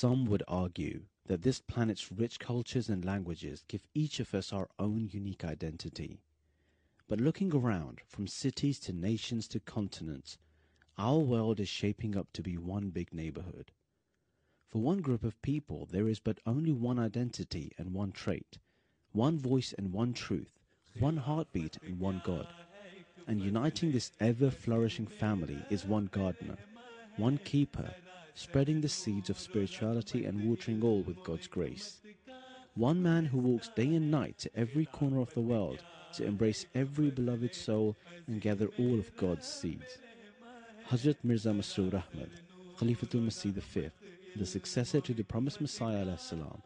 Some would argue that this planet's rich cultures and languages give each of us our own unique identity. But looking around, from cities to nations to continents, our world is shaping up to be one big neighborhood. For one group of people, there is but only one identity and one trait, one voice and one truth, one heartbeat and one God. And uniting this ever-flourishing family is one gardener, one keeper, spreading the seeds of spirituality and watering all with God's grace. One man who walks day and night to every corner of the world to embrace every beloved soul and gather all of God's seeds. Hazrat Mirza Masroor Ahmad, Khalifatul Masih V, the successor to the promised Messiah ﷺ,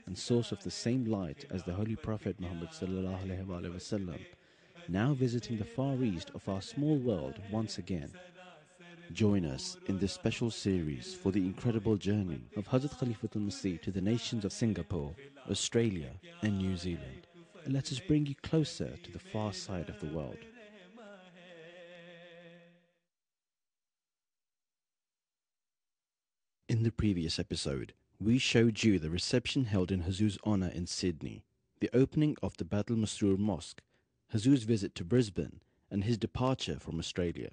and source of the same light as the Holy Prophet Muhammad ﷺ, now visiting the far east of our small world once again. Join us in this special series for the incredible journey of Hazrat Khalifatul Masih to the nations of Singapore, Australia and New Zealand. And let us bring you closer to the far side of the world. In the previous episode, we showed you the reception held in Hazur's honour in Sydney, the opening of the Baitul Masroor Mosque, Hazur's visit to Brisbane, and his departure from Australia.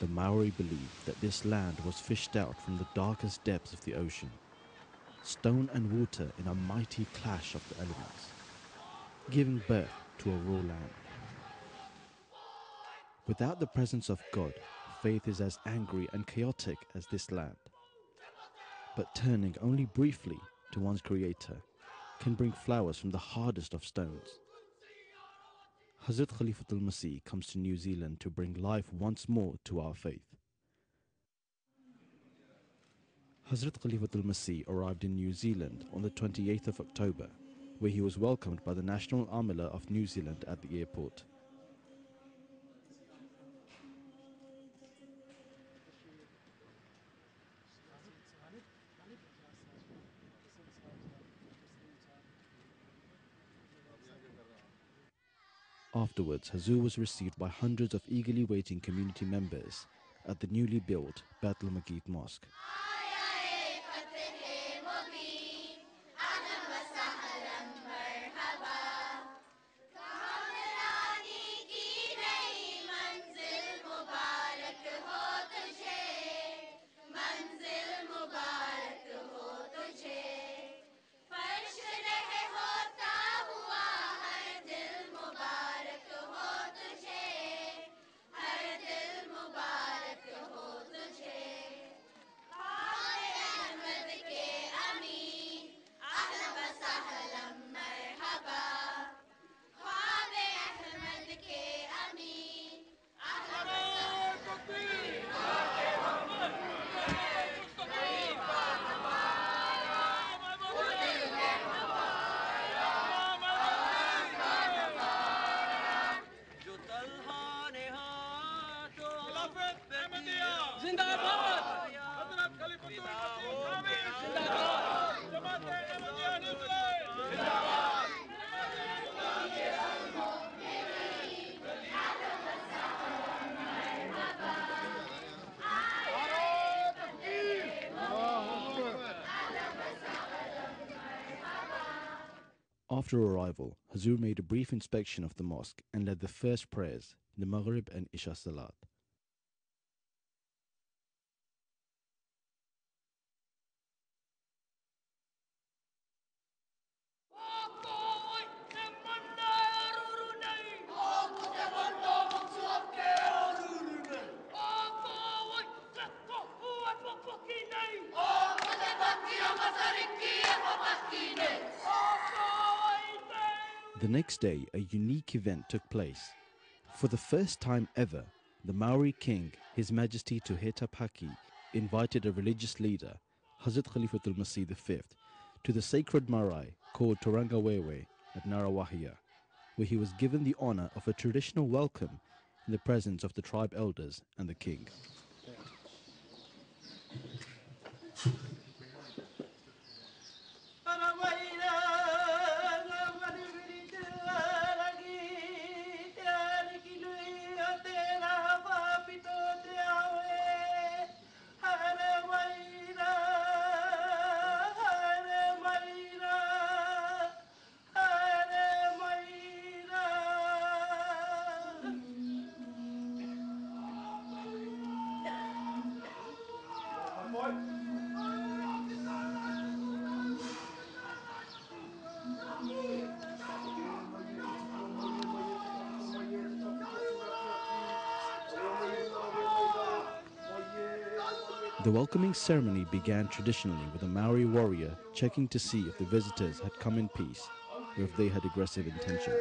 The Maori believed that this land was fished out from the darkest depths of the ocean, stone and water in a mighty clash of the elements, giving birth to a raw land. Without the presence of God, faith is as angry and chaotic as this land. But turning only briefly to one's Creator can bring flowers from the hardest of stones. Hazrat Khalifatul Masih comes to New Zealand to bring life once more to our faith. Hazrat Khalifatul Masih arrived in New Zealand on the 28th of October, where he was welcomed by the National Amila of New Zealand at the airport. Afterwards, Hazur was received by hundreds of eagerly waiting community members at the newly built Baitul Muqeet Mosque. After arrival, Hazur made a brief inspection of the mosque and led the first prayers, the Maghrib and Isha Salat. The next day, a unique event took place. For the first time ever, the Maori king, His Majesty Tuheta Paki, invited a religious leader, Hazrat Khalifatul Masih V to the sacred marae called Torangawewe at Narawahia, where he was given the honor of a traditional welcome in the presence of the tribe elders and the king. The welcoming ceremony began traditionally with a Maori warrior checking to see if the visitors had come in peace or if they had aggressive intentions.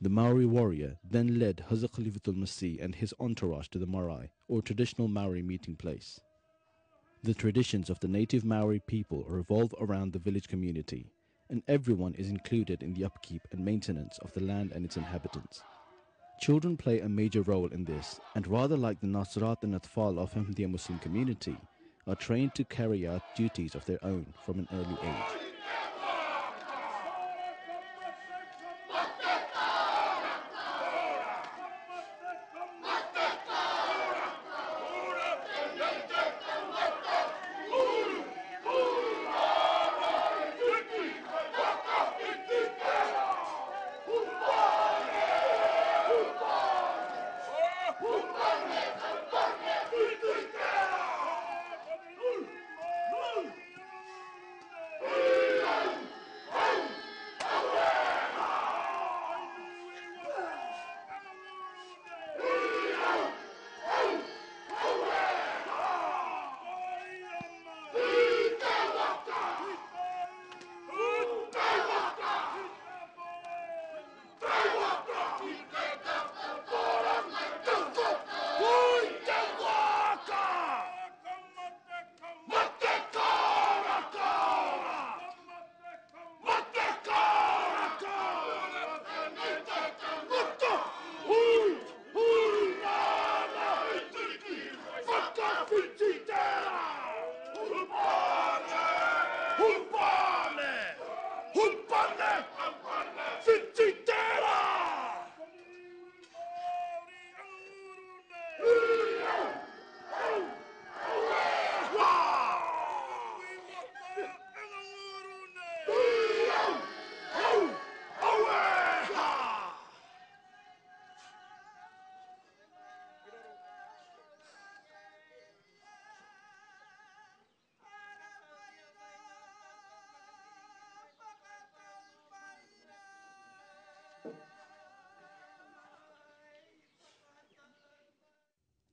The Maori warrior then led Hazrat Khalifatul Masih and his entourage to the marae, or traditional Maori meeting place. The traditions of the native Maori people revolve around the village community, and everyone is included in the upkeep and maintenance of the land and its inhabitants. Children play a major role in this, and rather like the Nasrat and Atfal of Ahmadiyya Muslim community, are trained to carry out duties of their own from an early age.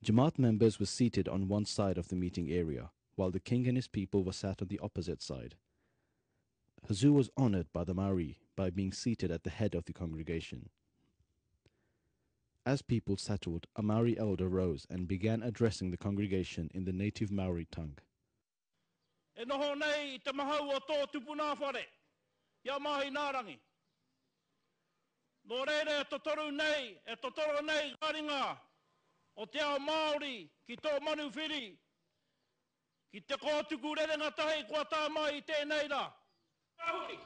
Jamaat members were seated on one side of the meeting area, while the king and his people were sat on the opposite side. Hazur was honored by the Maori by being seated at the head of the congregation. As people settled, a Maori elder rose and began addressing the congregation in the native Maori tongue. E noho nei I te mahau o tō tupuna whare, ia mahi nārangi. Nō reire e totoru nei garinga o te ao Māori ki tō manu whiri, ki te kōtuku rerenga tahi kua tā mai I tēnei rā. Ahuri!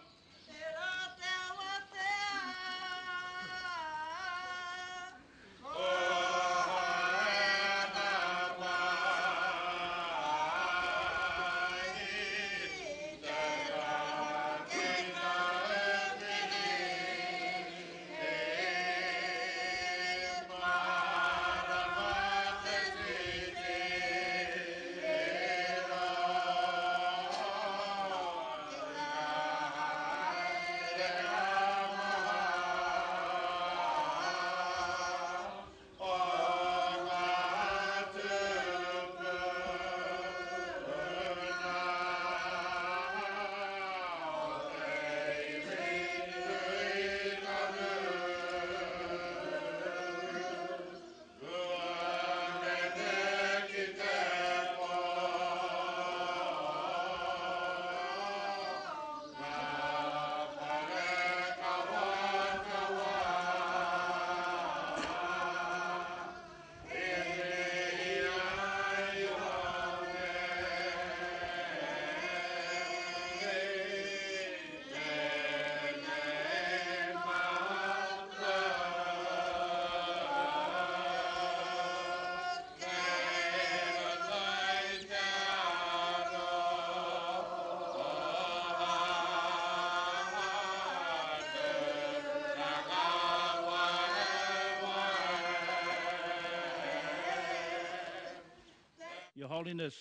Your Holiness,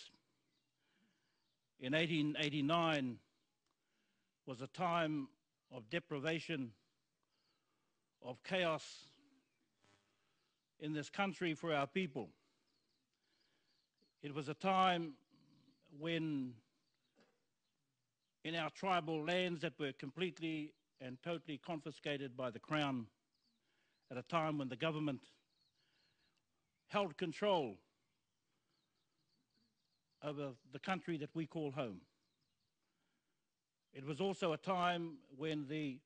in 1889 was a time of deprivation, of chaos in this country for our people. It was a time when in our tribal lands that were completely and totally confiscated by the Crown, at a time when the government held control over the country that we call home. It was also a time when the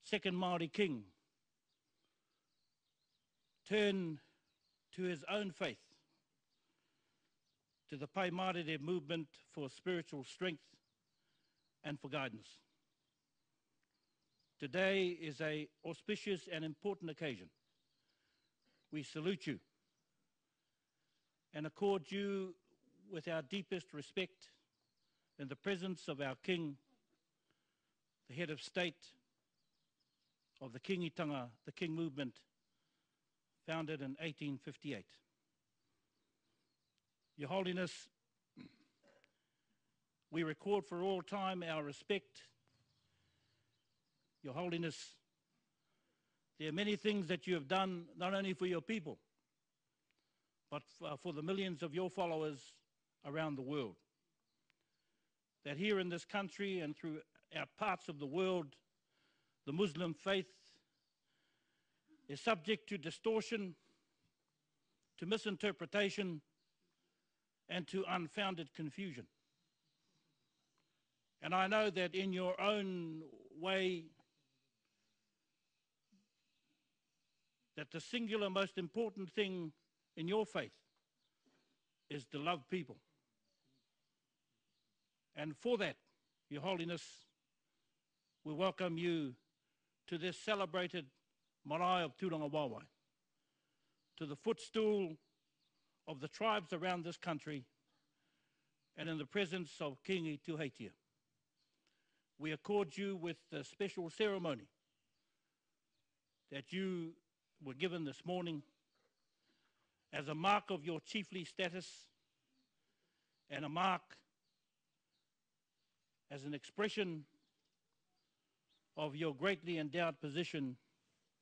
second Maori king turned to his own faith, to the Pai Mārire movement for spiritual strength and for guidance. Today is an auspicious and important occasion. We salute you and accord you with our deepest respect in the presence of our King, the head of state of the Kingitanga, the King movement, founded in 1858. Your Holiness, we record for all time our respect. Your Holiness, there are many things that you have done, not only for your people, but for the millions of your followers around the world. That here in this country and throughout parts of the world, the Muslim faith is subject to distortion, to misinterpretation, and to unfounded confusion. And I know that in your own way, that the singular most important thing in your faith is to love people. And for that, Your Holiness, we welcome you to this celebrated marae of Tūranga Wāwai, to the footstool of the tribes around this country, and in the presence of Kingi Tuheitia. We accord you with the special ceremony that you were given this morning as a mark of your chiefly status and a mark as an expression of your greatly endowed position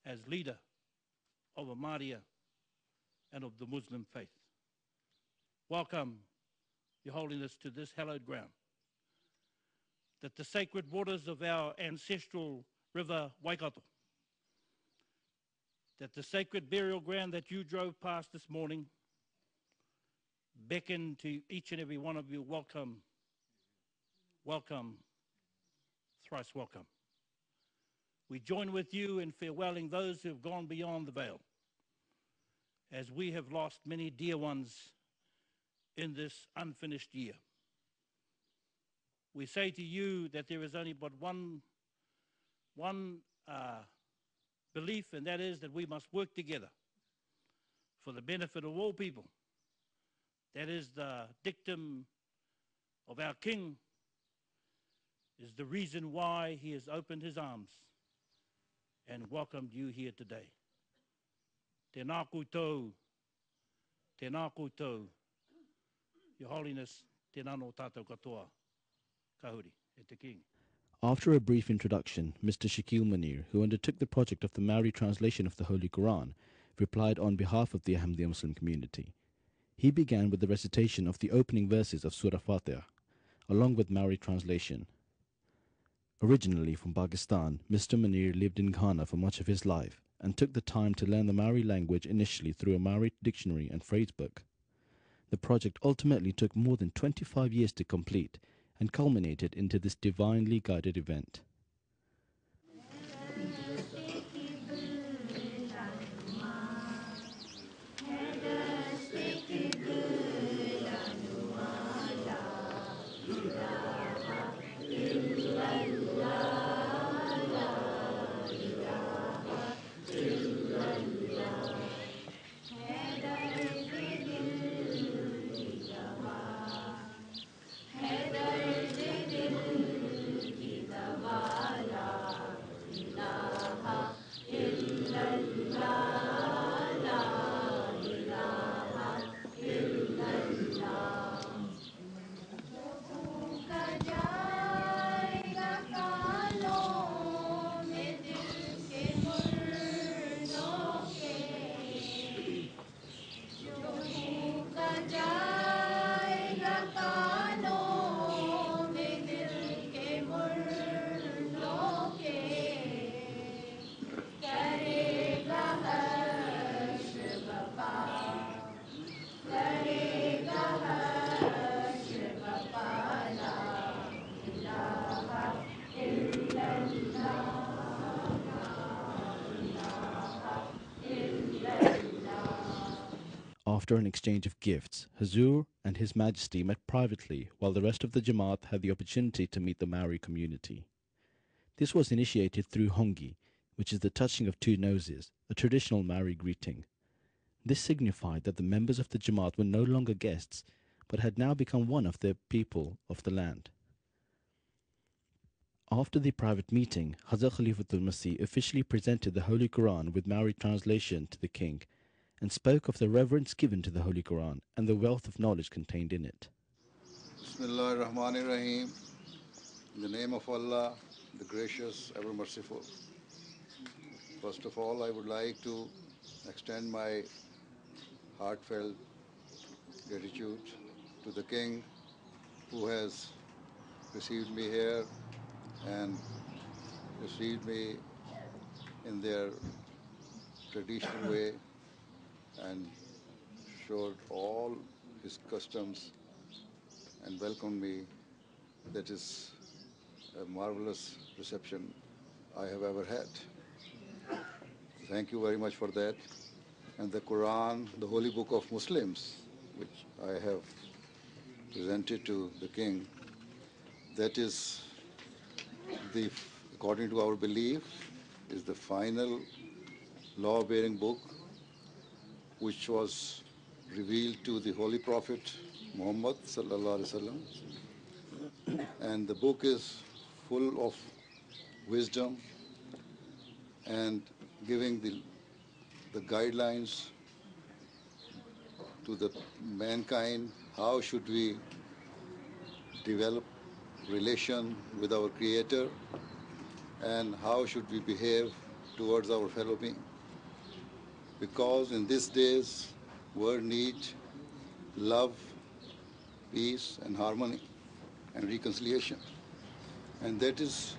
as leader of Ahmadiyya and of the Muslim faith. Welcome, Your Holiness, to this hallowed ground, that the sacred waters of our ancestral river Waikato, that the sacred burial ground that you drove past this morning beckon to each and every one of you. Welcome, welcome, thrice welcome. We join with you in farewelling those who have gone beyond the veil, as we have lost many dear ones in this unfinished year. We say to you that there is only but one belief, and that is that we must work together for the benefit of all people. That is the dictum of our King, is the reason why he has opened his arms and welcomed you here today. Tēnā koutou, tēnā koutou, Your Holiness, tēnā no tātou katoa, kahuri, e te King. After a brief introduction, Mr. Shakil Munir, who undertook the project of the Maori translation of the Holy Quran, replied on behalf of the Ahmadiyya Muslim community. He began with the recitation of the opening verses of Surah Fatiha, along with Maori translation. Originally from Pakistan, Mr. Munir lived in Ghana for much of his life and took the time to learn the Maori language initially through a Maori dictionary and phrase book. The project ultimately took more than 25 years to complete and culminated into this divinely guided event. After an exchange of gifts, Hazur and His Majesty met privately while the rest of the Jamaat had the opportunity to meet the Maori community. This was initiated through hongi, which is the touching of two noses, a traditional Maori greeting. This signified that the members of the Jamaat were no longer guests, but had now become one of the people of the land. After the private meeting, Hazrat Khalifatul Masih officially presented the Holy Quran with Maori translation to the king, and spoke of the reverence given to the Holy Quran and the wealth of knowledge contained in it. Bismillahir Rahmanir Rahim. In the name of Allah, the gracious, ever merciful. First of all, I would like to extend my heartfelt gratitude to the King who has received me here and received me in their traditional way and showed all his customs and welcomed me. That is a marvelous reception I have ever had. Thank you very much for that. And the Quran, the holy book of Muslims, which I have presented to the king, that is the, according to our belief, is the final law-bearing book which was revealed to the Holy Prophet Muhammad sallallahu alaihi wasallam, and the book is full of wisdom and giving the guidelines to the mankind. How should we develop relation with our Creator, and how should we behave towards our fellow being? Because in these days, world needs love, peace, and harmony, and reconciliation. And that is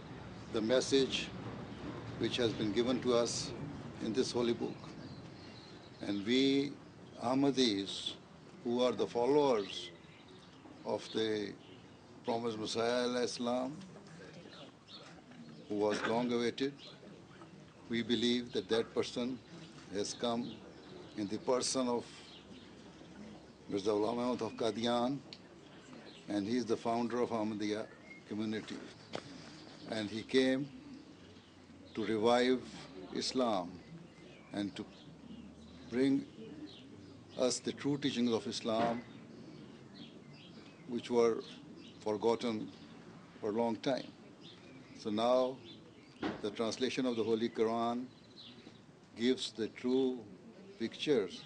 the message which has been given to us in this holy book. And we Ahmadis, who are the followers of the promised Messiah Islam, who was long awaited, we believe that that person has come in the person of Mirza Ahmad of Qadian, and he is the founder of Ahmadiyya community. And he came to revive Islam and to bring us the true teachings of Islam, which were forgotten for a long time. So now the translation of the Holy Quran gives the true pictures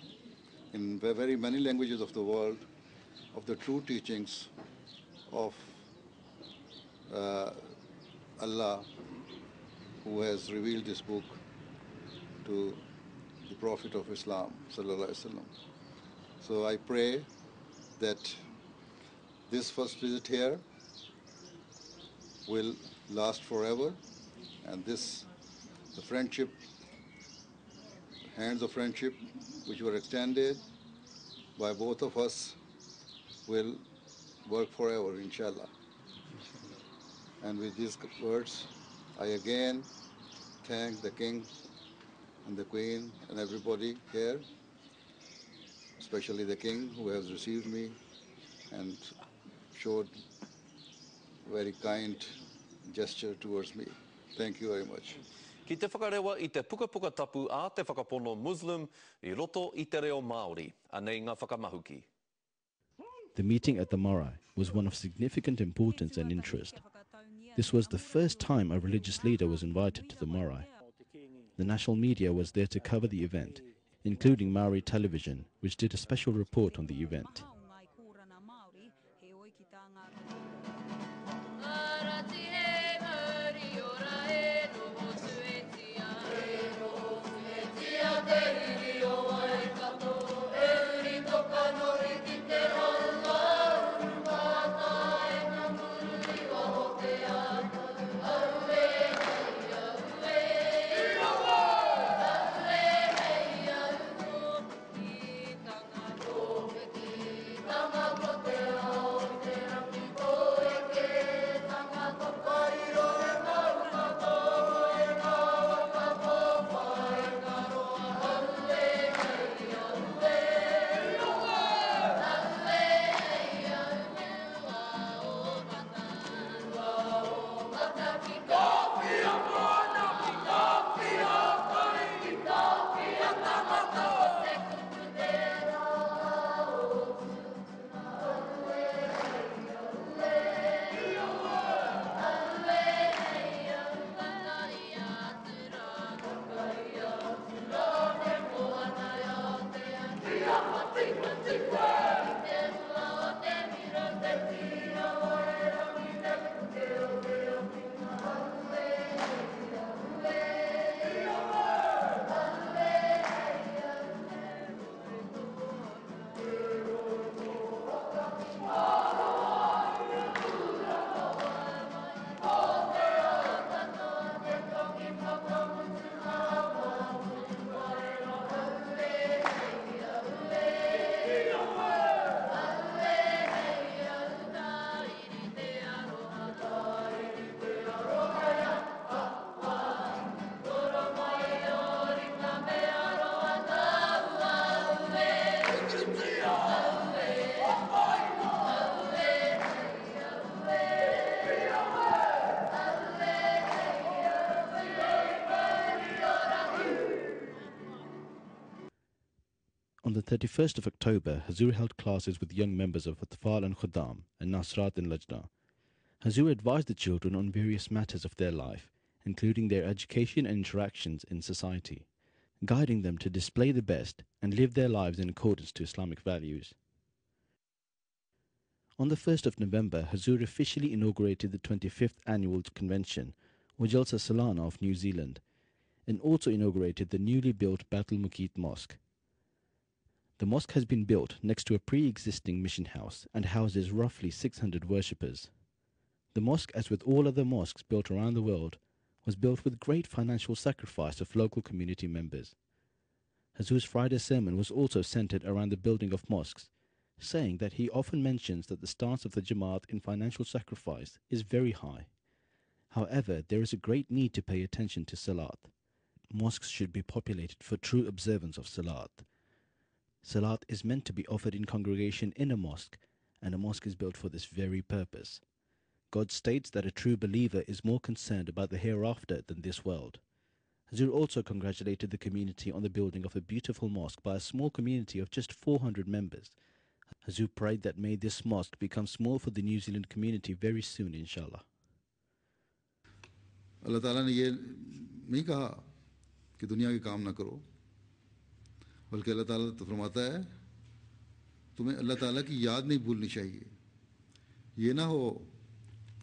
in very many languages of the world of the true teachings of Allah, who has revealed this book to the Prophet of Islam, sallallahu alaihi wasallam. So I pray that this first visit here will last forever, and the friendship, hands of friendship which were extended by both of us will work forever, inshallah. And with these words, I again thank the King and the Queen and everybody here, especially the King, who has received me and showed very kind gesture towards me. Thank you very much. Ki te whakarewa I te puka tapu a te whakapono Muslim I roto I te reo Māori, anei ngā whakamahuki. The meeting at the Marae was one of significant importance and interest. This was the first time a religious leader was invited to the Marae. The national media was there to cover the event, including Maori television, which did a special report on the event. On the 31st of October, Hazur held classes with young members of Atfal and Khuddam and Nasrat and Lajna. Hazur advised the children on various matters of their life, including their education and interactions in society, guiding them to display the best and live their lives in accordance to Islamic values. On the 1st of November, Hazur officially inaugurated the 25th Annual Convention, or Jalsa Salana of New Zealand, and also inaugurated the newly built Baitul Muqeet Mosque. The mosque has been built next to a pre-existing mission house and houses roughly 600 worshippers. The mosque, as with all other mosques built around the world, was built with great financial sacrifice of local community members. Hazur's Friday sermon was also centered around the building of mosques, saying that he often mentions that the stance of the Jamaat in financial sacrifice is very high. However, there is a great need to pay attention to Salat. Mosques should be populated for true observance of Salat. Salat is meant to be offered in congregation in a mosque, and a mosque is built for this very purpose. God states that a true believer is more concerned about the hereafter than this world. Hazur also congratulated the community on the building of a beautiful mosque by a small community of just 400 members. Hazur prayed that may this mosque become small for the New Zealand community very soon, inshallah. अल्लाह ताला ने ये नहीं कहा कि दुनिया के काम ना करो, बल्कि अल्लाह ताला तो फरमाता है तुम्हें अल्लाह ताला की याद नहीं भूलनी चाहिए। ये ना हो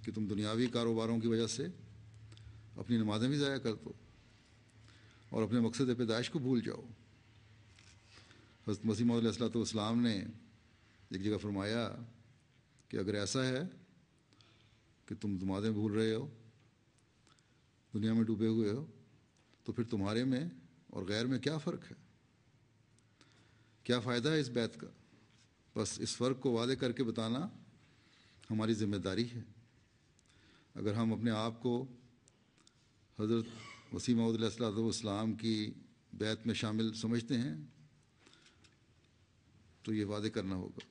कि तुम दुनियावी कारोबारों की वजह से अपनी नमाज़ें भी ज़ाया कर दो और अपने मकसद पैदाइश को भूल जाओ। हज़रत मसीह मौद अलैहिस्सलाम ने एक जगह फरमाया कि अगर ऐसा है कि तुम नमाज़ें भूल रहे हो, दुनिया में डूबे हुए हो, तो फिर तुम्हारे में और गैर में क्या फ़र्क है, क्या फ़ायदा है इस बात का। बस इस फ़र्क को वादे करके बताना हमारी ज़िम्मेदारी है। अगर हम अपने आप को हज़रत मसीह मौद अलैहिस्सलाम की बैत में शामिल समझते हैं तो ये वादे करना होगा।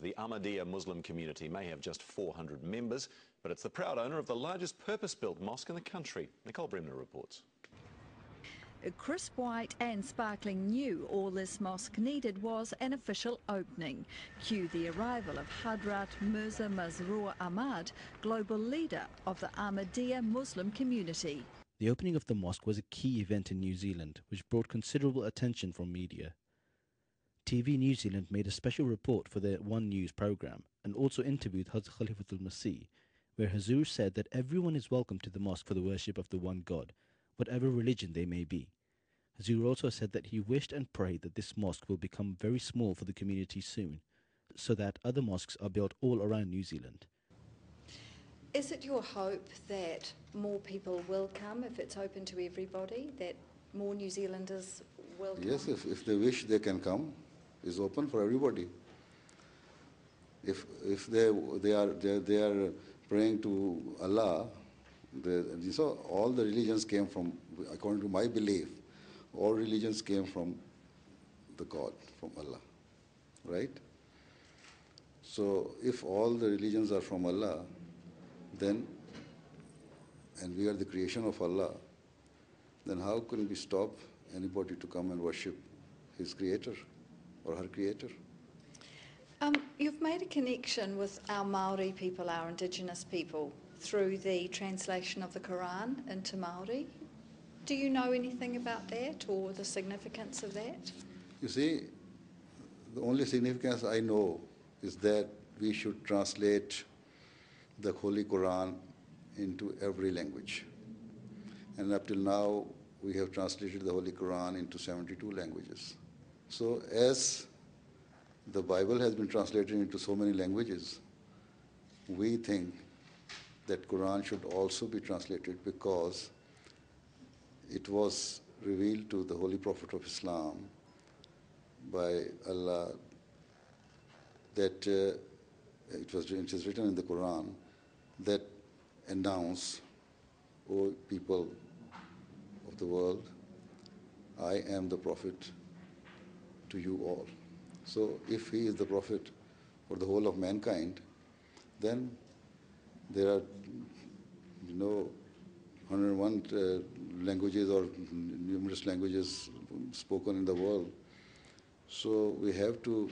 The Ahmadiyya Muslim community may have just 400 members, but it's the proud owner of the largest purpose-built mosque in the country. Nicole Bremner reports. Crisp white and sparkling new, all this mosque needed was an official opening. Cue the arrival of Hazrat Mirza Masroor Ahmad, global leader of the Ahmadiyya Muslim community. The opening of the mosque was a key event in New Zealand, which brought considerable attention from media. TV New Zealand made a special report for their One News program and also interviewed Hazrat Khalifatul Masih, where Hazur said that everyone is welcome to the mosque for the worship of the one God, whatever religion they may be. Hazur also said that he wished and prayed that this mosque will become very small for the community soon, so that other mosques are built all around New Zealand. Is it your hope that more people will come if it's open to everybody, that more New Zealanders will come? Yes, if they wish, they can come. It's open for everybody. If they are praying to Allah, all the religions came from, according to my belief, all religions came from the God, from Allah, right? So if all the religions are from Allah, then, and we are the creation of Allah, then how can we stop anybody to come and worship his creator or her creator? You've made a connection with our Maori people, our indigenous people, through the translation of the Quran into Maori. Do you know anything about that or the significance of that? You see, the only significance I know is that we should translate the Holy Quran into every language. And up till now, we have translated the Holy Quran into 72 languages. So as the Bible has been translated into so many languages, we think that Quran should also be translated because it was revealed to the Holy Prophet of Islam by Allah that it is written in the Quran that announce, O people of the world, I am the Prophet to you all. So if he is the Prophet for the whole of mankind, then there are, 101 languages or numerous languages spoken in the world. So we have to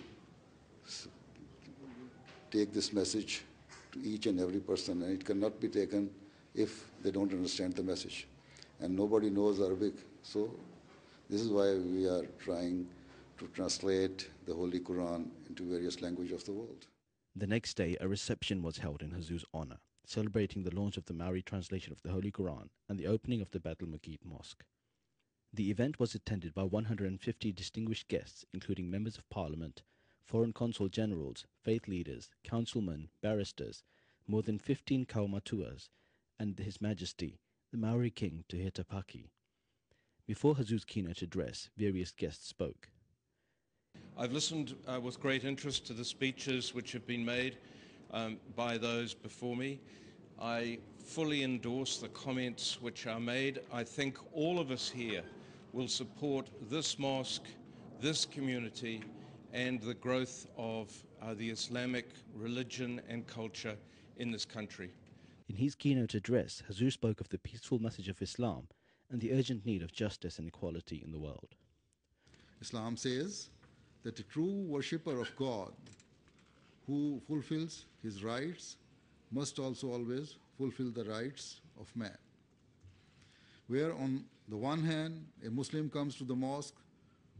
take this message to each and every person, and it cannot be taken if they don't understand the message. And nobody knows Arabic, so this is why we are trying to translate the Holy Quran into various languages of the world. The next day, a reception was held in Hazur's honor, celebrating the launch of the Maori translation of the Holy Quran and the opening of the Baitul Muqeet Mosque. The event was attended by 150 distinguished guests, including members of parliament, foreign consul generals, faith leaders, councilmen, barristers, more than 15 kaumatuas, and His Majesty, the Maori King Tuhita Paki. Before Hazur's keynote address, various guests spoke. I've listened with great interest to the speeches which have been made by those before me. I fully endorse the comments which are made. I think all of us here will support this mosque, this community, and the growth of the Islamic religion and culture in this country. In his keynote address, Hazur spoke of the peaceful message of Islam and the urgent need of justice and equality in the world. Islam says that a true worshipper of God who fulfills his rights must also always fulfill the rights of man. Where on the one hand a Muslim comes to the mosque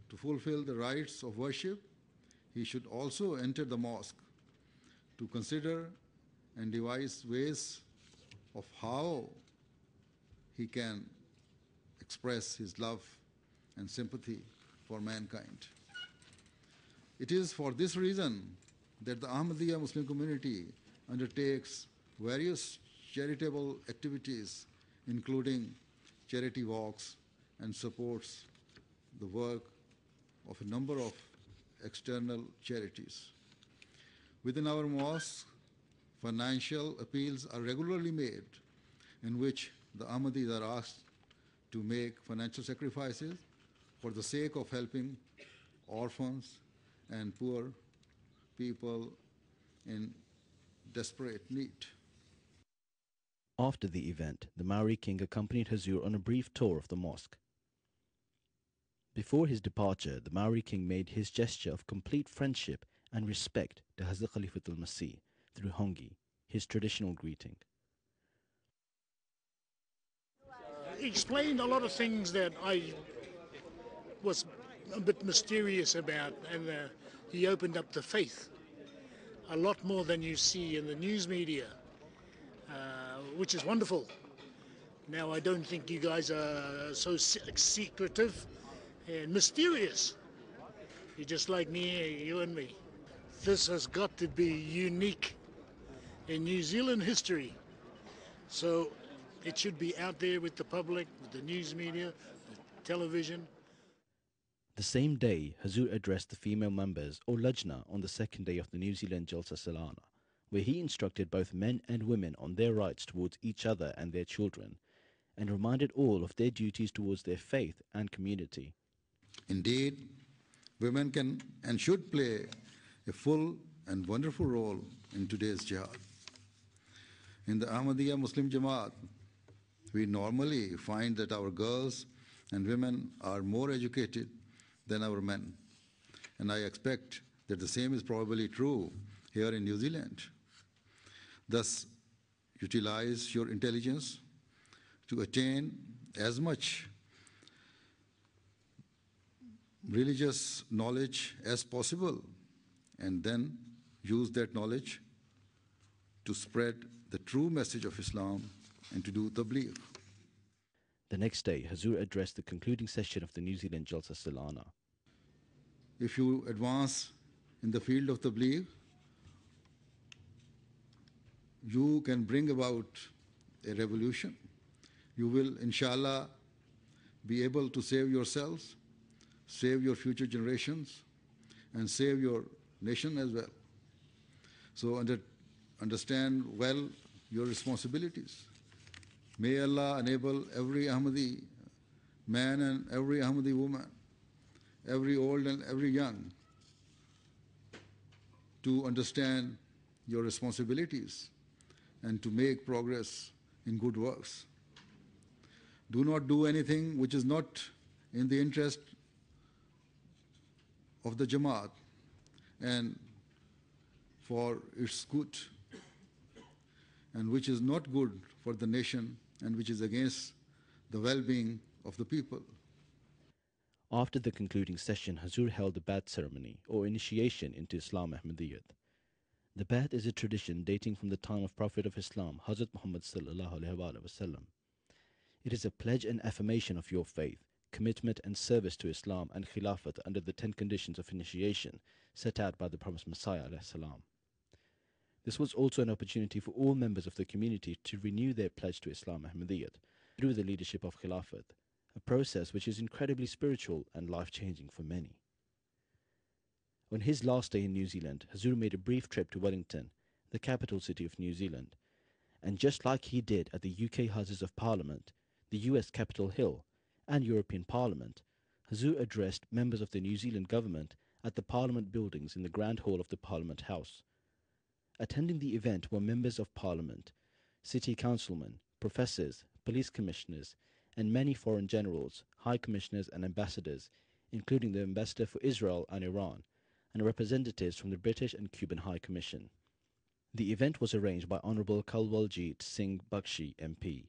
to fulfill the rights of worship, he should also enter the mosque to consider and devise ways of how he can express his love and sympathy for mankind. It is for this reason that the Ahmadiyya Muslim community undertakes various charitable activities, including charity walks, and supports the work of a number of external charities. Within our mosque, financial appeals are regularly made in which the Ahmadis are asked to make financial sacrifices for the sake of helping orphans and poor people in desperate need. After the event, the Maori King accompanied Hazur on a brief tour of the mosque. Before his departure, the Maori King made his gesture of complete friendship and respect to Hazrat Khalifatul Masih through hongi, his traditional greeting. He explained a lot of things that I was a bit mysterious about, and he opened up the faith a lot more than you see in the news media, which is wonderful. Now, I don't think you guys are so secretive and mysterious. You're just like me, you and me. This has got to be unique in New Zealand history. So it should be out there with the public, with the news media, the television. The same day, Hazur addressed the female members, or Lajna, on the second day of the New Zealand Jalsa Salana, where he instructed both men and women on their rights towards each other and their children, and reminded all of their duties towards their faith and community. Indeed, women can and should play a full and wonderful role in today's jihad. In the Ahmadiyya Muslim Jamaat, we normally find that our girls and women are more educated than our men, and I expect that the same is probably true here in New Zealand. Thus, utilize your intelligence to attain as much religious knowledge as possible, and then use that knowledge to spread the true message of Islam and to do tabligh. The next day, Hazur addressed the concluding session of the New Zealand Jalsa Salana. If you advance in the field of tabligh, you can bring about a revolution. You will, inshallah, be able to save yourselves, save your future generations, and save your nation as well. So understand well your responsibilities. May Allah enable every Ahmadi man and every Ahmadi woman, every old and every young, to understand your responsibilities and to make progress in good works. Do not do anything which is not in the interest of the Jamaat and for its good, and which is not good for the nation and which is against the well-being of the people. After the concluding session, Hazur held a Bai'at ceremony, or initiation into Islam Ahmadiyyat. The Bai'at is a tradition dating from the time of Prophet of Islam, Hazrat Muhammad sallallahu alaihi wasallam. It is a pledge and affirmation of your faith, commitment and service to Islam and Khilafat under the 10 conditions of initiation set out by the Promised Messiah ﷺ. This was also an opportunity for all members of the community to renew their pledge to Islam Ahmadiyyat through the leadership of Khilafat, a process which is incredibly spiritual and life-changing for many. On his last day in New Zealand, Hazur made a brief trip to Wellington, the capital city of New Zealand, and just like he did at the UK Houses of Parliament, the US Capitol Hill, and European Parliament, Hazur addressed members of the New Zealand government at the Parliament buildings in the Grand Hall of the Parliament House. Attending the event were members of Parliament, city councilmen, professors, police commissioners, and many foreign generals, high commissioners and ambassadors, including the ambassador for Israel and Iran, and representatives from the British and Cuban High Commission. The event was arranged by Honourable Kanwaljit Singh Bakshi MP.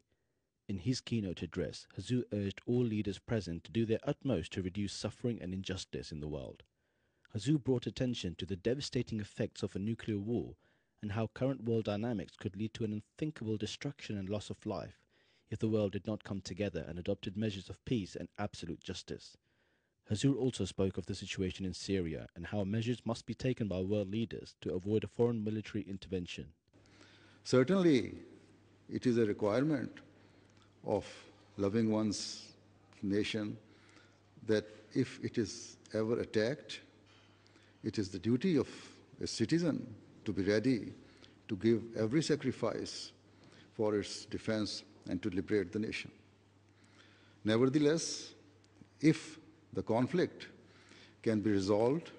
In his keynote address, Hazur urged all leaders present to do their utmost to reduce suffering and injustice in the world. Hazur brought attention to the devastating effects of a nuclear war and how current world dynamics could lead to an unthinkable destruction and loss of life if the world did not come together and adopted measures of peace and absolute justice. Hazur also spoke of the situation in Syria and how measures must be taken by world leaders to avoid a foreign military intervention. Certainly, it is a requirement of loving one's nation that if it is ever attacked, it is the duty of a citizen to be ready to give every sacrifice for its defense and to liberate the nation. Nevertheless, if the conflict can be resolved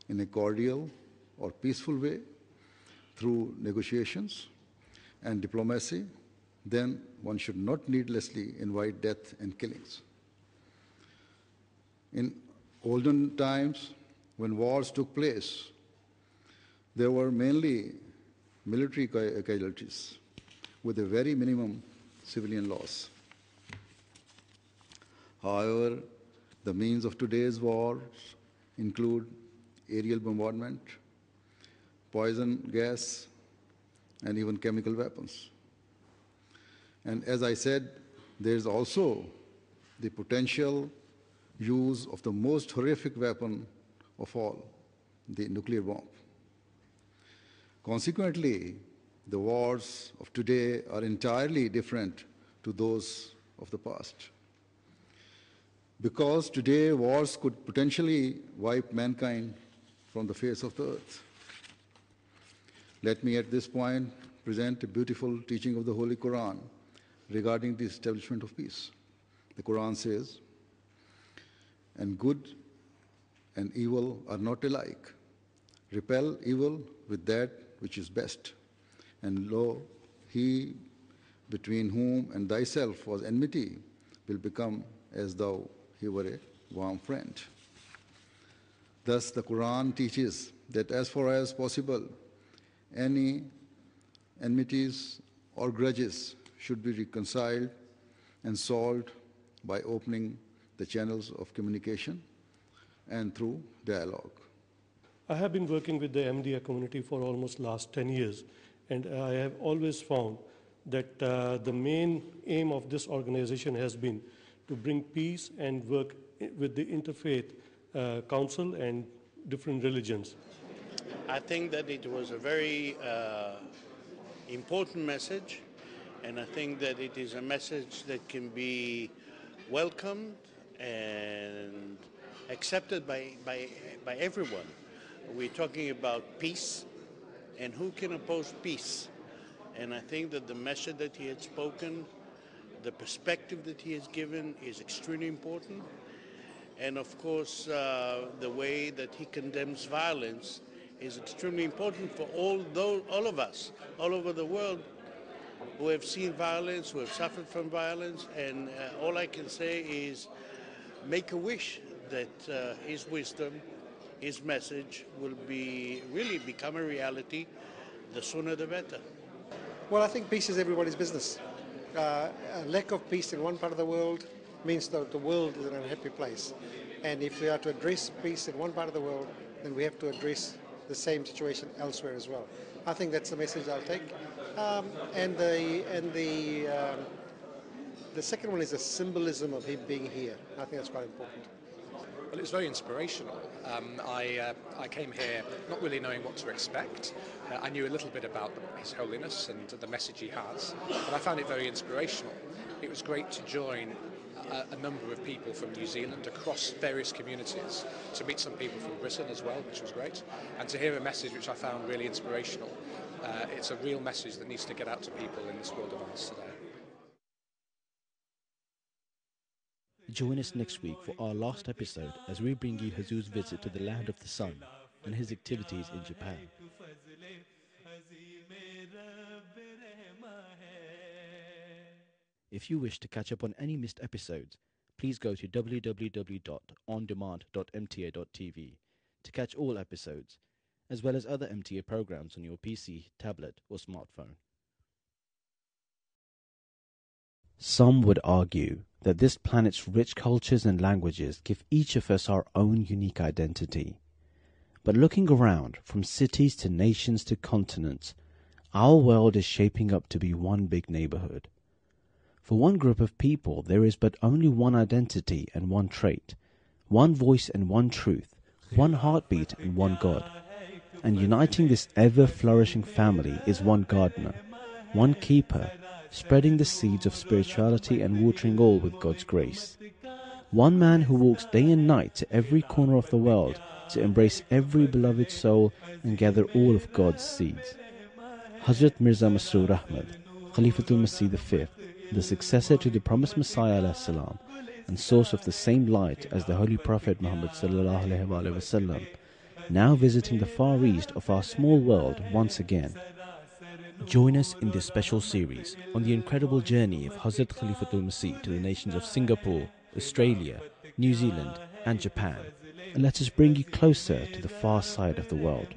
in a cordial or peaceful way through negotiations and diplomacy, then one should not needlessly invite death and killings. In olden times, when wars took place, there were mainly military casualties with a very minimum civilian loss. However, the means of today's wars include aerial bombardment, poison gas, and even chemical weapons. And as I said, there is also the potential use of the most horrific weapon of all, the nuclear bomb. Consequently, the wars of today are entirely different to those of the past. Because today wars could potentially wipe mankind from the face of the earth. Let me at this point present a beautiful teaching of the Holy Quran regarding the establishment of peace. The Quran says, "And good and evil are not alike. Repel evil with that which is best. And lo, he between whom and thyself was enmity will become as though he were a warm friend." Thus, the Quran teaches that as far as possible, any enmities or grudges should be reconciled and solved by opening the channels of communication and through dialogue. I have been working with the Ahmadiyya community for almost last 10 years, and I have always found that the main aim of this organization has been to bring peace and work with the interfaith council and different religions. I think that it was a very important message, and I think that it is a message that can be welcomed and accepted by everyone. We're talking about peace, and who can oppose peace? And I think that the message that he had spoken, the perspective that he has given is extremely important. And of course, the way that he condemns violence is extremely important for all of us, all over the world, who have seen violence, who have suffered from violence. And all I can say is make a wish that his wisdom, his message will really become a reality. The sooner the better. Well, I think peace is everybody's business. A lack of peace in one part of the world means that the world is an unhappy place. And if we are to address peace in one part of the world, then we have to address the same situation elsewhere as well. I think that's the message I'll take. And the The second one is the symbolism of him being here. I think that's quite important. Well, it was very inspirational. I came here not really knowing what to expect. I knew a little bit about His Holiness and the message he has, but I found it very inspirational. It was great to join a number of people from New Zealand across various communities, to meet some people from Brisbane as well, which was great, and to hear a message which I found really inspirational. It's a real message that needs to get out to people in this world of ours today. Join us next week for our last episode as we bring you Hazur's visit to the land of the sun and his activities in Japan. If you wish to catch up on any missed episodes, please go to www.ondemand.mta.tv to catch all episodes, as well as other MTA programs on your PC, tablet or smartphone. Some would argue that this planet's rich cultures and languages give each of us our own unique identity. But looking around, from cities to nations to continents, our world is shaping up to be one big neighborhood. For one group of people, there is but only one identity and one trait, one voice and one truth, one heartbeat and one God. And uniting this ever-flourishing family is one gardener, one keeper, spreading the seeds of spirituality and watering all with God's grace. One man who walks day and night to every corner of the world to embrace every beloved soul and gather all of God's seeds. Hazrat Mirza Masroor Ahmad, Khalifatul Masih V, the successor to the promised Messiah ﷺ, and source of the same light as the Holy Prophet Muhammad ﷺ, now visiting the far east of our small world once again. Join us in this special series on the incredible journey of Hazrat Khalifatul Masih to the nations of Singapore, Australia, New Zealand and Japan, and let us bring you closer to the far side of the world.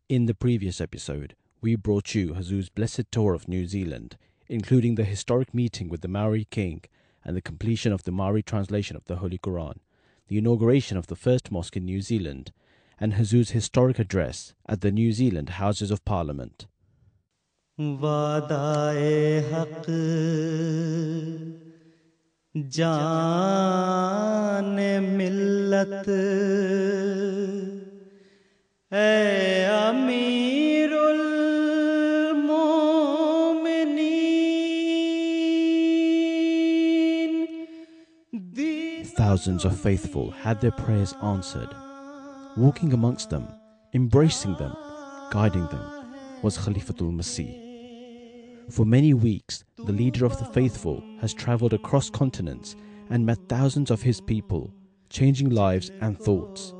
In the previous episode, we brought you Hazur's blessed tour of New Zealand, including the historic meeting with the Maori king and the completion of the Maori translation of the Holy Quran, the inauguration of the first mosque in New Zealand, and Hazur's historic address at the New Zealand Houses of Parliament. Wadae haq jaan millat Ay Amirul Mu'mineen. Thousands of faithful had their prayers answered. Walking amongst them, embracing them, guiding them, was Khalifatul Masih. For many weeks, the leader of the faithful has travelled across continents and met thousands of his people, changing lives and thoughts.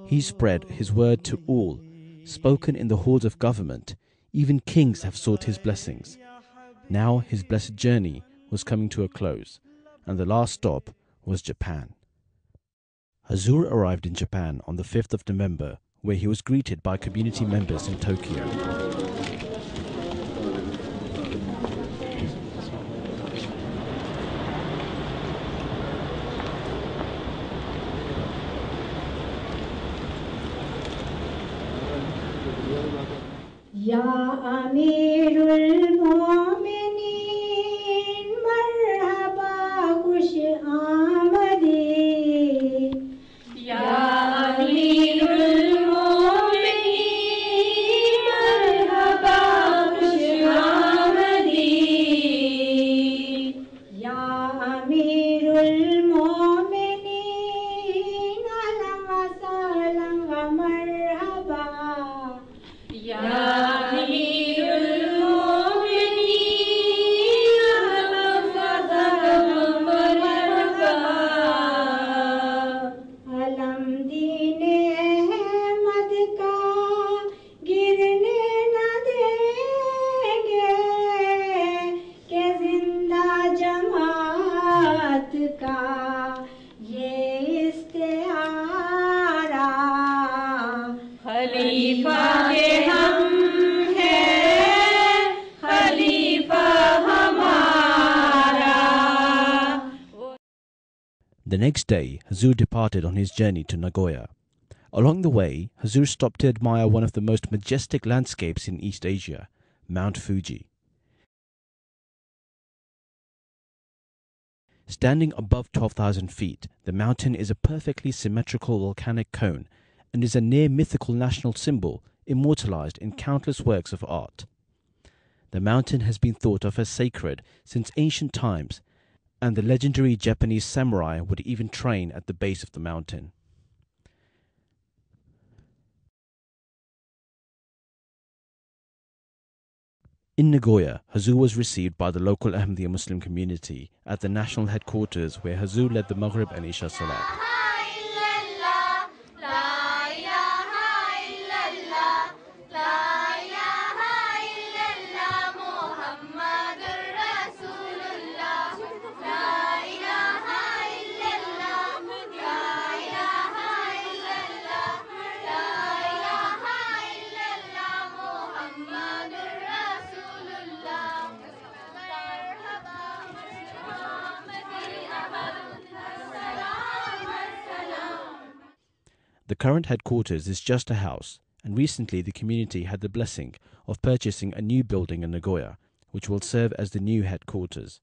He spread his word to all, spoken in the halls of government. Even kings have sought his blessings. Now his blessed journey was coming to a close, and the last stop was Japan. Hazur arrived in Japan on the 5th of November, where he was greeted by community members in Tokyo. Ya Amirul Mu'mineen, marhaba khush aamadi. Ya Amirul Mu'mineen, marhaba khush aamadi. Ya Amirul Mu'mineen, ahlan wa sahlan wa marhaba. Ya The next day, Hazur departed on his journey to Nagoya. Along the way, Hazur stopped to admire one of the most majestic landscapes in East Asia, Mount Fuji. Standing above 12,000 feet, the mountain is a perfectly symmetrical volcanic cone and is a near-mythical national symbol immortalized in countless works of art. The mountain has been thought of as sacred since ancient times, and the legendary Japanese samurai would even train at the base of the mountain. In Nagoya, Hazur was received by the local Ahmadiyya Muslim community at the national headquarters, where Hazur led the Maghrib and Isha Salat. The current headquarters is just a house, and recently the community had the blessing of purchasing a new building in Nagoya, which will serve as the new headquarters.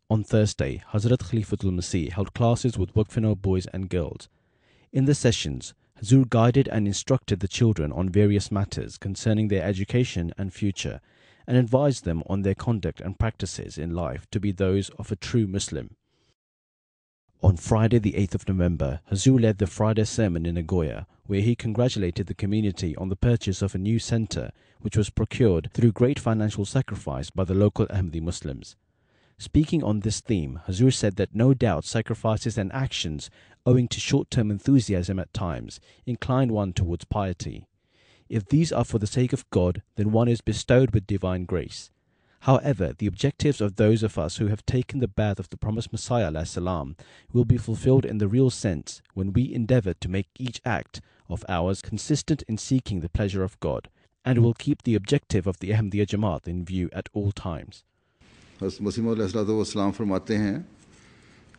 On Thursday, Hazrat Khalifatul Masih held classes with Waqfino boys and girls. In the sessions, Hazur guided and instructed the children on various matters concerning their education and future, and advised them on their conduct and practices in life to be those of a true Muslim. On Friday the 8th of November, Hazur led the Friday sermon in Nagoya, where he congratulated the community on the purchase of a new centre, which was procured through great financial sacrifice by the local Ahmadi Muslims. Speaking on this theme, Hazur said that no doubt sacrifices and actions, owing to short-term enthusiasm at times, incline one towards piety. If these are for the sake of God, then one is bestowed with divine grace. However, the objectives of those of us who have taken the path of the promised Messiah ﷺ will be fulfilled in the real sense when we endeavour to make each act of ours consistent in seeking the pleasure of God, and will keep the objective of the Ahmadiyya Jamaat in view at all times. हज़रत मसीह मौऊद अलैहिस्सलाम फरमाते हैं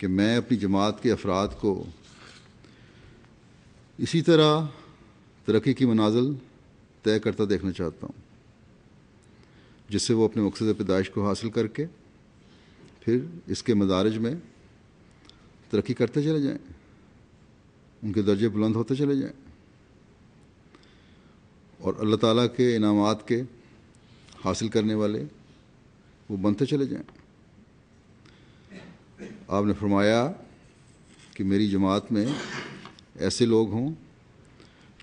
कि मैं अपनी जमात के अफराद को इसी तरह तरक्की की मनाज़िल तय करता देखना चाहता हूँ, जिससे वो अपने मकसद पैदाइश को हासिल करके फिर इसके मदारिज में तरक्की करते चले जाएं, उनके दर्जे बुलंद होते चले जाएं और अल्लाह ताला के इनामात के हासिल करने वाले वो बनते चले जाएं। आपने फरमाया कि मेरी जमात में ऐसे लोग हों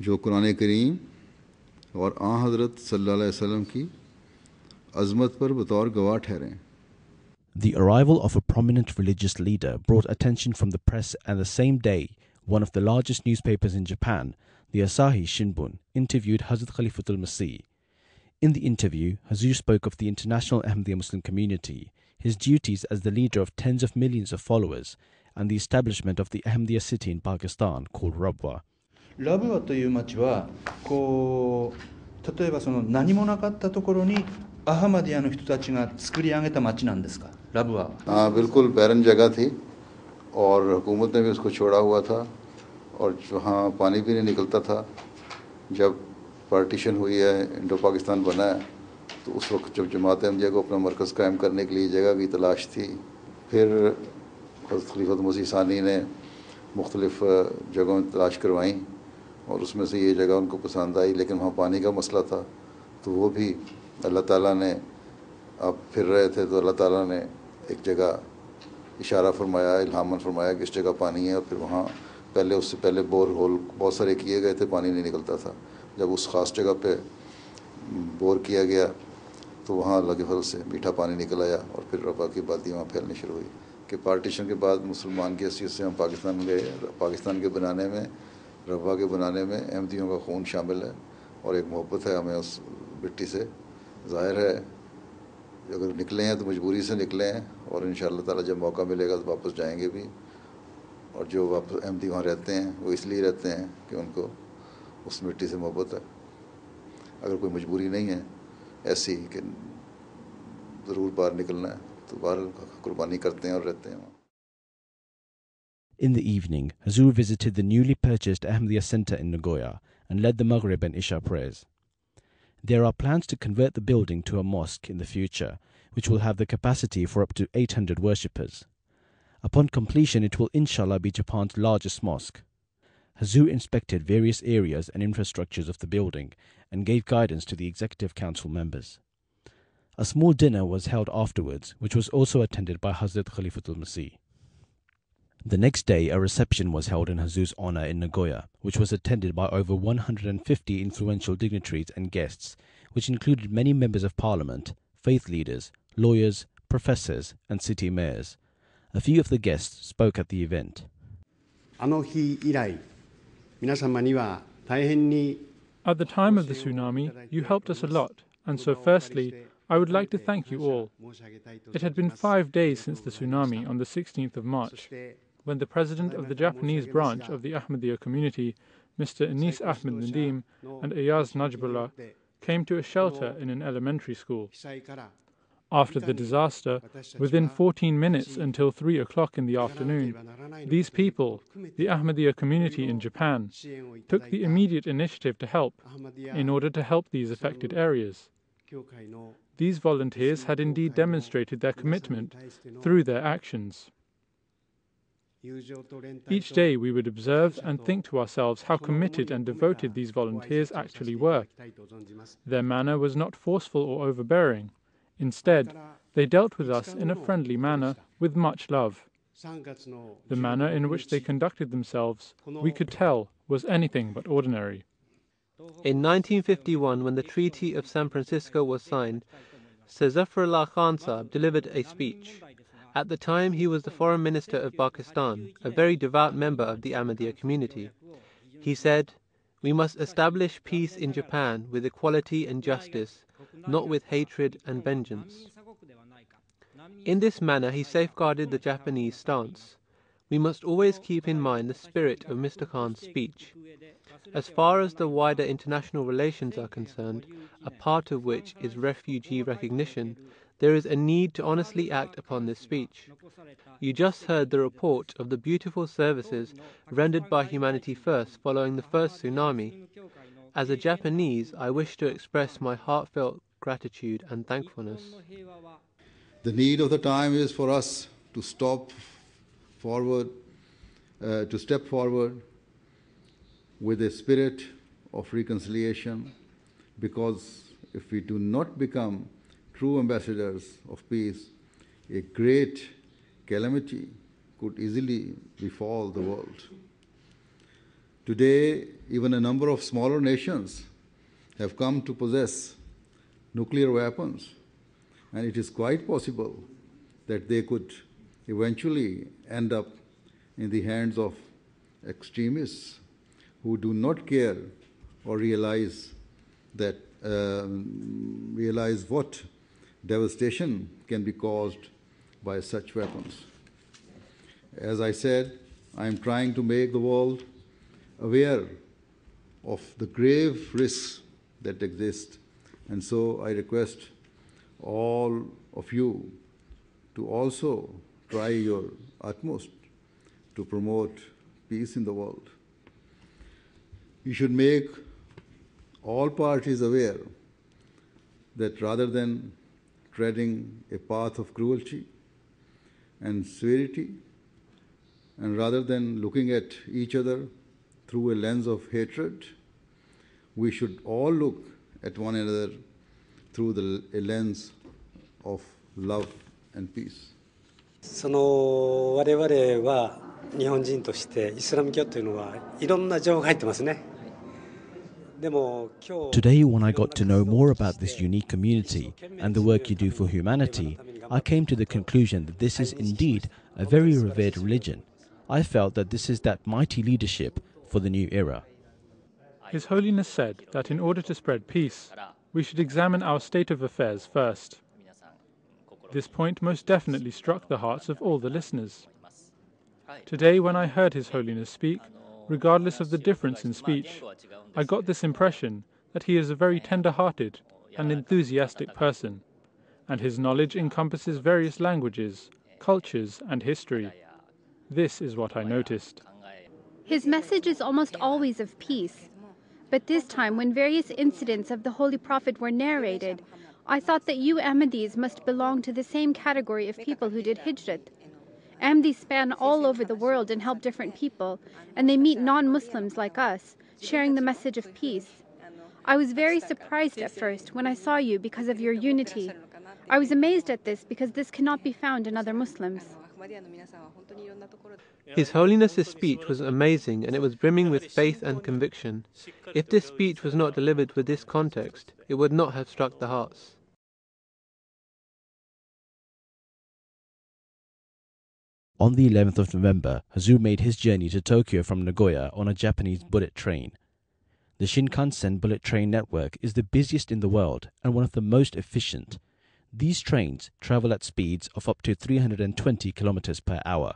जो कुरान करीम और हज़रत सल्लल्लाहु अलैहि वसल्लम की अज़मत पर बतौर गवाह ठहरें। The arrival of a prominent religious leader brought attention from the press, and the same day, one of the largest newspapers in Japan, the Asahi Shimbun, interviewed Hazrat Khalifatul Masih. In the interview, Hazur spoke of the international Ahmadiyya Muslim community, his duties as the leader of tens of millions of followers, and the establishment of the Ahmadiyya city in Pakistan called Rabwa. ラブワという町はこう例えばその何もなかったところにアハマディアの人たちが作り上げた町なんですかラブワは。हाँ बिल्कुल बैरन जगह थी और हुकूमत ने भी उसको छोड़ा हुआ था और वहाँ पानी भी नहीं निकलता था। जब पार्टीशन हुई है, इंडो पाकिस्तान बना है, तो उस वक्त जब जमात अहमदिया को अपना मरकज़ कायम करने के लिए जगह की तलाश थी, फिर हज़रत खलीफत मसीह सानी ने मुख्तलिफ़ जगहों में तलाश करवाई और उसमें से ये जगह उनको पसंद आई, लेकिन वहाँ पानी का मसला था, तो वो भी अल्लाह ताला ने अब फिर रहे थे तो अल्लाह ताला ने एक जगह इशारा फरमाया, इल्हामन फरमाया कि इस जगह पानी है, और फिर वहाँ पहले उससे पहले बोर होल बहुत सारे किए गए थे, पानी नहीं निकलता था। जब उस ख़ास जगह पे बोर किया गया तो वहाँ अल्लाह के फजल से मीठा पानी निकल आया और फिर रबा की बाती वहाँ फैलनी शुरू हुई कि पार्टीशन के बाद मुसलमान की हैसियत से हम पाकिस्तान गए। पाकिस्तान के बनाने में, रबा के बनाने में अहमदियों का खून शामिल है और एक मोहब्बत है हमें उस मिट्टी से। ज़ाहिर है अगर निकले हैं तो मजबूरी से निकले हैं और इंशाअल्लाह ताला जब मौका मिलेगा तो वापस जाएंगे भी, और जो वापस अहमदी वहाँ रहते हैं वो इसलिए रहते हैं कि उनको उस मिट्टी से मोहब्बत है। अगर कोई मजबूरी नहीं है ऐसी कि ज़रूर बाहर निकलना है तो बाहर कुर्बानी करते हैं और रहते हैं। In the evening, Hazur visited the newly purchased Ahmadiyya Center in Nagoya and led the Maghrib and Isha prayers. There are plans to convert the building to a mosque in the future, which will have the capacity for up to 800 worshippers. Upon completion, it will inshallah be Japan's largest mosque. Hazur inspected various areas and infrastructures of the building and gave guidance to the Executive Council members. A small dinner was held afterwards, which was also attended by Hazrat Khalifatul Masih. The next day, a reception was held in Hazur's honor in Nagoya, which was attended by over 150 influential dignitaries and guests, which included many members of parliament, faith leaders, lawyers, professors, and city mayors. A few of the guests spoke at the event. At the time of the tsunami, you helped us a lot, and so firstly, I would like to thank you all. It had been 5 days since the tsunami on the 16th of March, when the president of the Japanese branch of the Ahmadiyya community, Mr. Anis Ahmed Nadim and Ayaz Najbullah, came to a shelter in an elementary school. After the disaster, within 14 minutes until 3 o'clock in the afternoon, these people, the Ahmadiyya community in Japan, took the immediate initiative to help in order to help these affected areas. These volunteers had indeed demonstrated their commitment through their actions. Each day we would observe and think to ourselves how committed and devoted these volunteers actually were. Their manner was not forceful or overbearing. Instead, they dealt with us in a friendly manner with much love. The manner in which they conducted themselves, we could tell, was anything but ordinary. In 1951, when the Treaty of San Francisco was signed, Sir Zafrullah Khan Sahib delivered a speech. At the time, he was the Foreign Minister of Pakistan, a very devout member of the Ahmadiyya community. He said, "We must establish peace in Japan with equality and justice, not with hatred and vengeance." In this manner, he safeguarded the Japanese stance. We must always keep in mind the spirit of Mr. Khan's speech. As far as the wider international relations are concerned, a part of which is refugee recognition, there is a need to honestly act upon this speech. You just heard the report of the beautiful services rendered by Humanity First following the first tsunami. As a Japanese, I wish to express my heartfelt gratitude and thankfulness. The need of the time is for us to step forward with a spirit of reconciliation, because if we do not become true ambassadors of peace, a great calamity could easily befall the world. Today, even a number of smaller nations have come to possess nuclear weapons, and it is quite possible that they could eventually end up in the hands of extremists who do not care or realize what devastation can be caused by such weapons. As I said, I am trying to make the world aware of the grave risks that exist, and so I request all of you to also try your utmost to promote peace in the world. We should make all parties aware that rather than treading a path of cruelty and severity, and rather than looking at each other through a lens of hatred, we should all look at one another through a lens of love and peace. 我々は日本人としてイスラム教というのはいろんな情報が入ってますね。 Today, when I got to know more about this unique community and the work you do for humanity, I came to the conclusion that this is indeed a very revered religion. I felt that this is that mighty leadership for the new era. His Holiness said that in order to spread peace, we should examine our state of affairs first. This point most definitely struck the hearts of all the listeners. Today, when I heard His Holiness speak, regardless of the difference in speech, I got this impression that he is a very tender-hearted and enthusiastic person, and his knowledge encompasses various languages, cultures, and history. This is what I noticed. His message is almost always of peace. But this time, when various incidents of the Holy Prophet were narrated, I thought that you Ahmadis must belong to the same category of people who did Hijrat. Ahmadis span all over the world and help different people, and they meet non-Muslims like us, sharing the message of peace. I was very surprised at first when I saw you because of your unity. I was amazed at this because this cannot be found in other Muslims. His Holiness's speech was amazing, and it was brimming with faith and conviction. If this speech was not delivered with this context, it would not have struck the hearts. On the 11th of November, Hazur made his journey to Tokyo from Nagoya on a Japanese bullet train. The Shinkansen bullet train network is the busiest in the world and one of the most efficient. These trains travel at speeds of up to 320 kilometers per hour.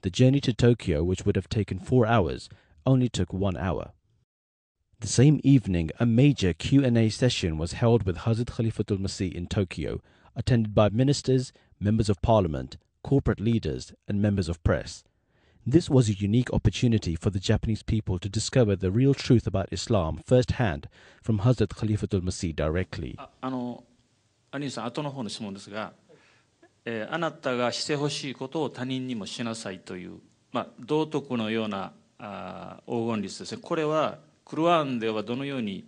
The journey to Tokyo, which would have taken 4 hours, only took 1 hour. The same evening, a major Q&A session was held with Hazrat Khalifatul Masih in Tokyo, attended by ministers, members of parliament, corporate leaders, and members of press. This was a unique opportunity for the Japanese people to discover the real truth about Islam firsthand from Hazrat Khalifatul Masih directly. 兄さん、後の方の質問ですが、あなたがしてほしいことを他人にもしなさいという、道徳のような黄金律ですね。これはクルアンではどのように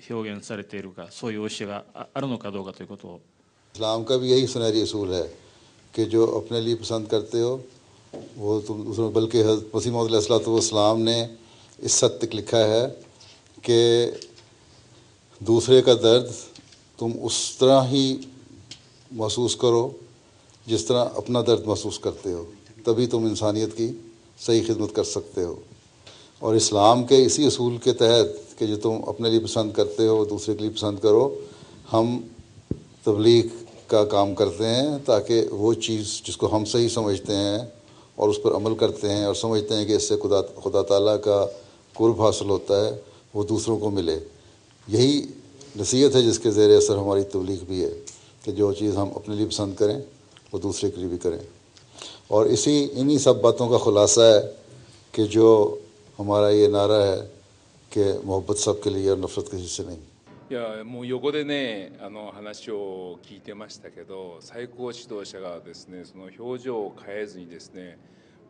表現されているか、そういう教えがあるのかどうかということを。इस्लाम का भी यही सुनहरी असूल है कि जो अपने लिए पसंद करते हो वो तुम उसमें, बल्कि मसीह मौद अलैहिस्सलाम ने इस हद तक लिखा है कि दूसरे का दर्द तुम उस तरह ही महसूस करो जिस तरह अपना दर्द महसूस करते हो, तभी तुम इंसानियत की सही खिदमत कर सकते हो। और इस्लाम के इसी असूल के तहत कि जो तुम अपने लिए पसंद करते हो दूसरे के लिए पसंद करो, हम तबलीग का काम करते हैं ताकि वो चीज़ जिसको हम सही समझते हैं और उस पर अमल करते हैं और समझते हैं कि इससे खुदा ताला का कुर्ब हासिल होता है, वो दूसरों को मिले। यही नसीहत है जिसके ज़ेर असर हमारी तबलीग भी है कि जो चीज़ हम अपने लिए पसंद करें वो दूसरे के लिए भी करें। और इन्हीं सब बातों का खुलासा है कि जो हमारा ये नारा है कि मोहब्बत सबके लिए और नफ़रत किसी से नहीं। いやもう横でね話を聞いてましたけど、最高指導者がですねその表情を変えずにですね、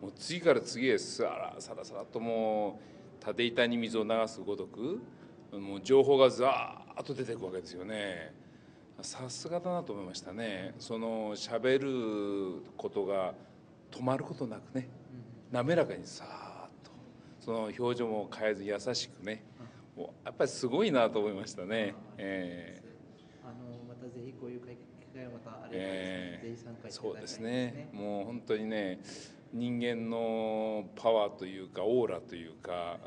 もう次から次へさらさらともう縦板に水を流すごとくもう情報がザーッと出ていくわけですよね。さすがだなと思いましたね。その喋ることが止まることなくね、滑らかにさーっとその表情も変えず優しくね。やっぱりすごいなと思いましたね。またぜひこういう機会がまたあればぜひ参加してください。そうですね。もう本当にね、人間のパワーというかオーラというか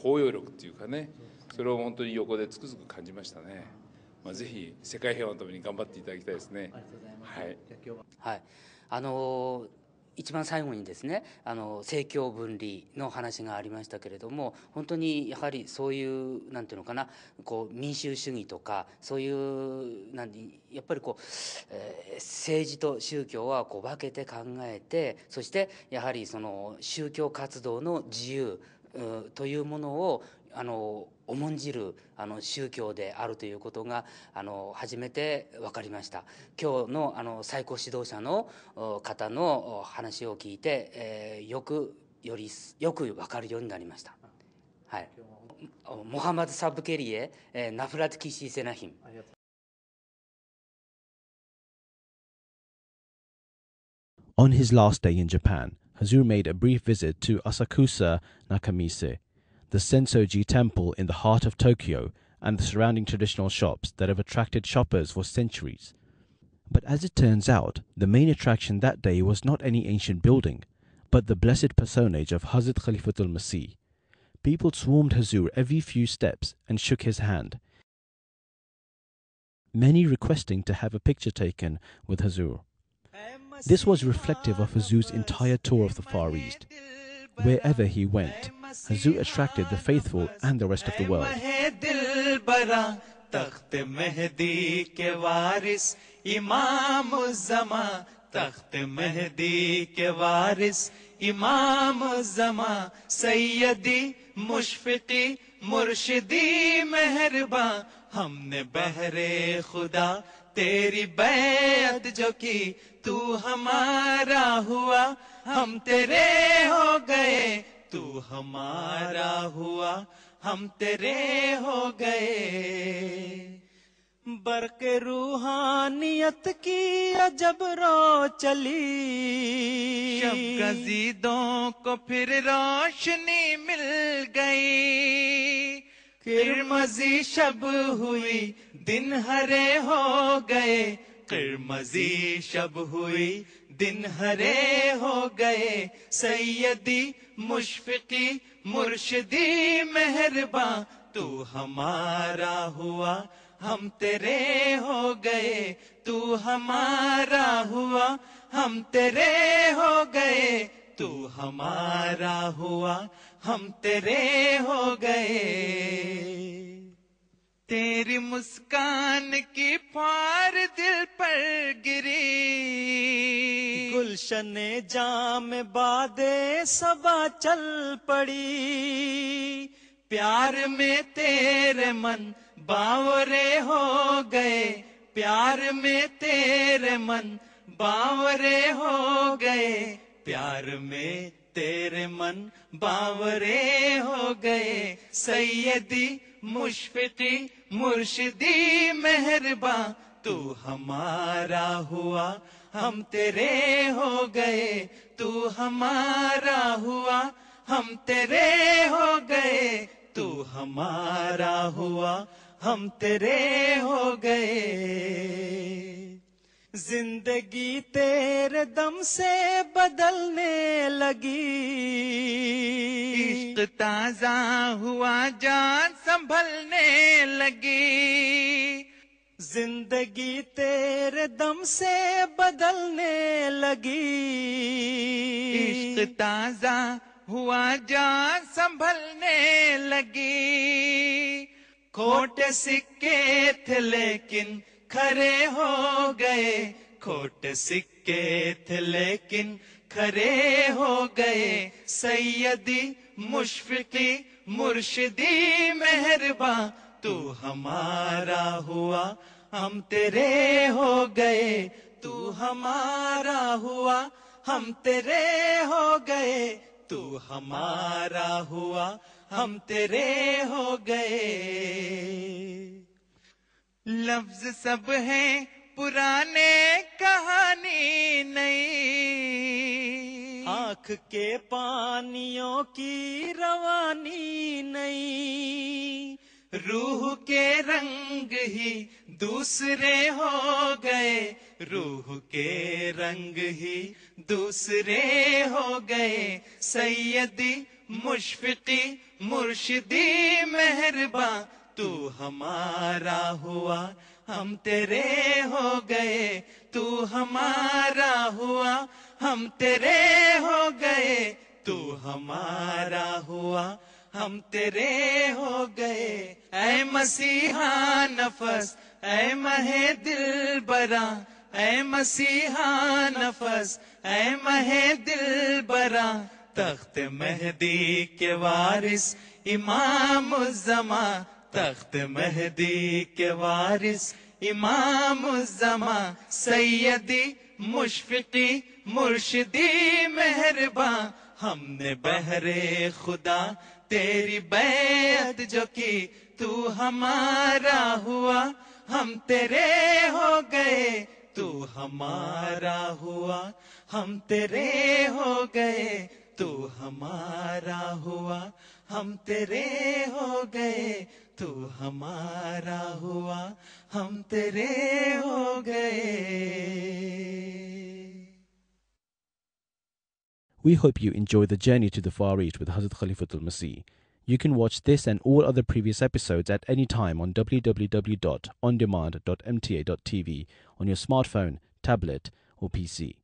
包容力というかね、それを本当に横でつくづく感じましたね。ぜひ世界平和のために頑張っていただきたいですね。ありがとうございます。はい。一番最後にですね、政教分離の話がありましたけれども、本当にやはりそういうなんていうのかな、こう民衆主義とかそういうやっぱりこう、政治と宗教はこう分けて考えて、そしてやはりその宗教活動の自由というものを重んじる宗教であるということが初めて分かりました。今日の最高指導者の方の話を聞いて、よく分かるようになりました。はい。モハマド・サブケリエ、ナフラト・キシー・セナヒン。On his last day in Japan, Hazur made a brief visit to Asakusa Nakamise, the Sensoji temple in the heart of Tokyo, and the surrounding traditional shops that have attracted shoppers for centuries. But as it turns out, the main attraction that day was not any ancient building, but the blessed personage of Hazrat Khalifatul Masih. People swarmed Hazur every few steps and shook his hand, many requesting to have a picture taken with Hazur. This was reflective of Hazur's entire tour of the Far East. Wherever he went, Hazur attracted the faithful and the rest of the world. تخت مہدی کے وارث امام الزماں سیدی مشفقی مرشدی مہرباں ہم نے بہرے خدا تیری بیعت جو کی تو ہمارا ہوا ہم تیرے ہو گئے تو ہمارا ہوا ہم تیرے ہو گئے برق روحانیت کی عجب رو چلی شب گزیدوں کو پھر روشنی مل گئی قرمزی شب ہوئی دن ہرے ہو گئے قرمزی شب ہوئی دن ہرے ہو گئے سیدی مشفقی مرشدی مہرباں تو ہمارا ہوا ہم تیرے ہو گئے تو ہمارا ہوا ہم تیرے ہو گئے تو ہمارا ہوا ہم تیرے ہو گئے تیری مسکان کی پھار دل پر گری گلشن جام باد صبا چل پڑی پیار میں تیرے من باورے ہو گئے پیار میں تیرے من باورے ہو گئے پیار میں تیرے من باورے ہو گئے سیدی مشفقی مرشدی مہرباں تو ہمارا ہوا ہم تیرے ہو گئے تو ہمارا ہوا ہم تیرے ہو گئے تو ہمارا ہوا ہم تیرے ہو گئے زندگی تیرے دم سے بدلنے لگی عشق تازہ ہوا جان سنبھلنے لگی زندگی تیرے دم سے بدلنے لگی عشق تازہ ہوا جان سنبھلنے لگی کھوٹے سکے تھے لیکن کھرے ہو گئے کھوٹے سکے تھے لیکن کھرے ہو گئے سیدی مشفقی مرشدی مہرباں تو ہمارا ہوا ہم تیرے ہو گئے تو ہمارا ہوا ہم تیرے ہو گئے تو ہمارا ہوا ہم تیرے ہو گئے لفظ سب ہیں پرانے کہانی نئی آنکھ کے پانیوں کی روانی نئی روح کے رنگ ہی دوسرے ہو گئے روح کے رنگ ہی دوسرے ہو گئے سیدی مشفقی مرشدی مہرباں تو ہمارا ہوا ہم تیرے ہو گئے تو ہمارا ہوا ہم تیرے ہو گئے تو ہمارا ہوا ہم تیرے ہو گئے اے مسیحا نفس اے مہے دل برا اے مسیحا نفس اے مہے دل برا تخت مہدی کے وارث امام الزماں تخت مہدی کے وارث امام الزماں سیدی مشفقی مرشدی مہرباں ہم نے بہرے خدا تیری بیعت جو کی تو ہمارا ہوا ہم تیرے ہو گئے تو ہمارا ہوا ہم تیرے ہو گئے تو ہمارا ہوا ہم تیرے ہو گئے تو ہمارا ہوا ہم تیرے ہو گئے. We hope you enjoyed the journey to the Far East with Hazrat Khalifatul Masih. You can watch this and all other previous episodes at any time on www.ondemand.mta.tv on your smartphone, tablet or PC.